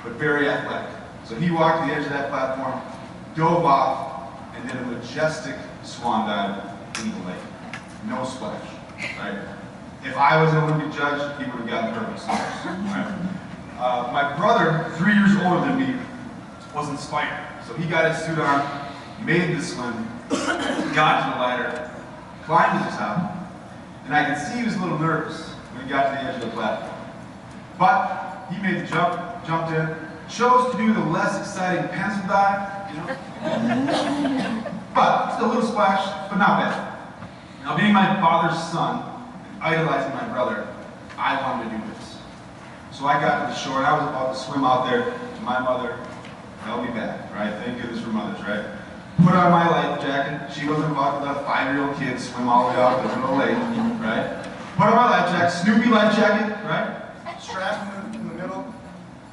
but very athletic. So he walked to the edge of that platform, dove off, and did a majestic swan dive into the lake. No splash, right? If I was an Olympic judge, he would have gotten perfect scores, right? My brother, 3 years older than me, was inspired. So he got his suit on, made the swim, got to the ladder, climbed to the top, and I could see he was a little nervous when he got to the edge of the platform. But he made the jump, jumped in, chose to do the less exciting pencil dive, but still a little splash, but not bad. Now, being my father's son, and idolizing my brother, I wanted to do this. So I got to the shore, and I was about to swim out there to my mother, held me back, right? Thank goodness for mothers, right? Put on my life jacket. She wasn't about to let a 5-year-old kid swim all the way out to the middle of the lake, right? Put on my life jacket, Snoopy life jacket, right? Strap in the middle,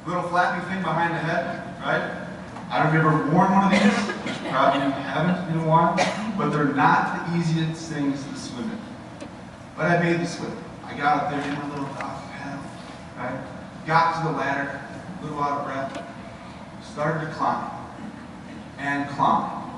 little flappy thing behind the head, right? I don't know if you've ever worn one of these, which probably you haven't in a while, but they're not the easiest things to swim in. But I made the swim. I got up there, did my little off paddle, right? Got to the ladder, a little out of breath, started to climb, and climb,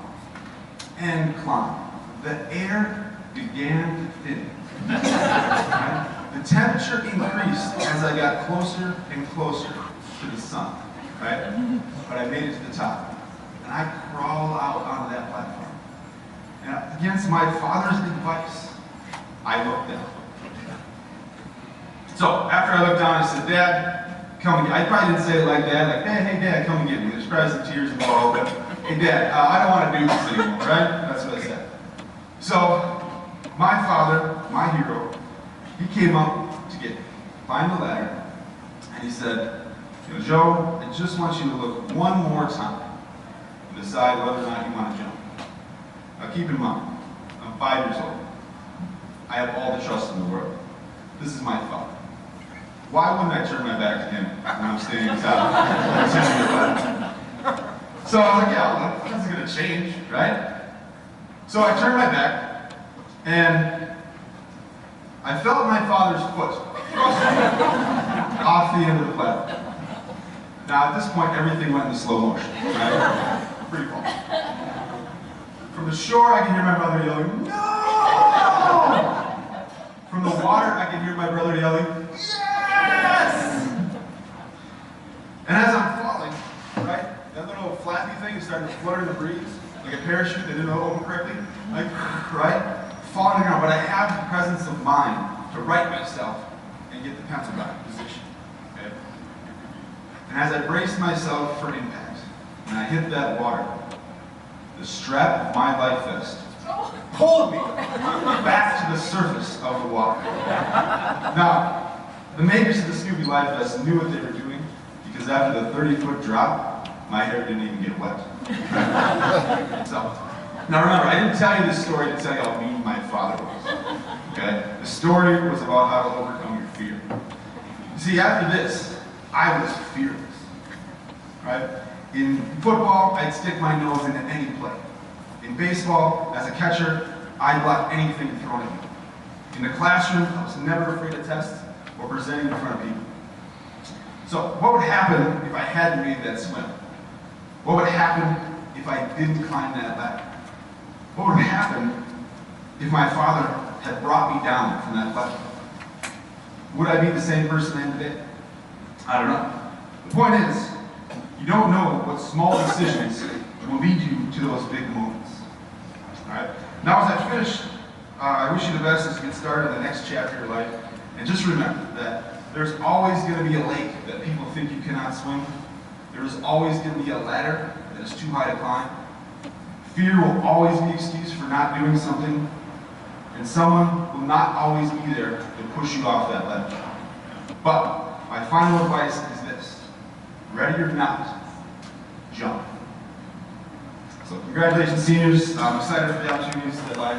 and climb. The air began to thin. Right? The temperature increased as I got closer and closer to the sun, right? But I made it to the top, and I crawled out onto that platform. And against my father's advice, I looked down. So after I looked down, I said, "Dad, come and get me." I probably didn't say it like that, like, hey, Dad, come and get me. There's probably some tears involved, but, hey, Dad, I don't want to do this anymore, right? That's what I said. So my father, my hero, he came up to get me, climbed the ladder, and he said, "Joe, I just want you to look one more time and decide whether or not you want to jump. Now keep in mind, I'm 5 years old. I have all the trust in the world. This is my father. Why wouldn't I turn my back to him when I'm standing on top of the ladder?" So I was like, yeah, well, that's going to change, right? So I turned my back, and I felt my father's foot off the end of the platform. Now, at this point, everything went into slow motion, right? Free fall. From the shore, I can hear my mother yelling, "No!" From the water, I can hear my brother yelling, "Yes!" And as I'm falling, right, that little flappy thing is starting to flutter in the breeze, like a parachute that didn't open correctly, like, right? Falling on the ground, but I have the presence of mind to right myself and get the pencil back position, okay? And as I braced myself for impact, and I hit that water, the strap of my life vest pulled me back to the surface of the water. Now, the makers of the Snoopy life vest knew what they were doing, because after the 30-foot drop, my hair didn't even get wet. So, now remember, I didn't tell you this story to tell you how mean my father was. Okay? The story was about how to overcome your fear. See, after this, I was fearless. Right? In football, I'd stick my nose into any play. In baseball, as a catcher, I'd block anything thrown at me. In the classroom, I was never afraid of tests or presenting in front of people. So what would happen if I hadn't made that swim? What would happen if I didn't climb that ladder? What would happen if my father had brought me down from that platform? Would I be the same person I am today? I don't know. The point is, you don't know what small decisions will lead you to those big moments. All right? Now, as I finish, I wish you the best as you get started in the next chapter of your life. And just remember that there's always going to be a lake that people think you cannot swim. There's always going to be a ladder that is too high to climb. Fear will always be an excuse for not doing something. And someone will not always be there to push you off that ledge. But my final advice is this: ready or not, jump. So congratulations, seniors. I'm excited for the opportunities that lie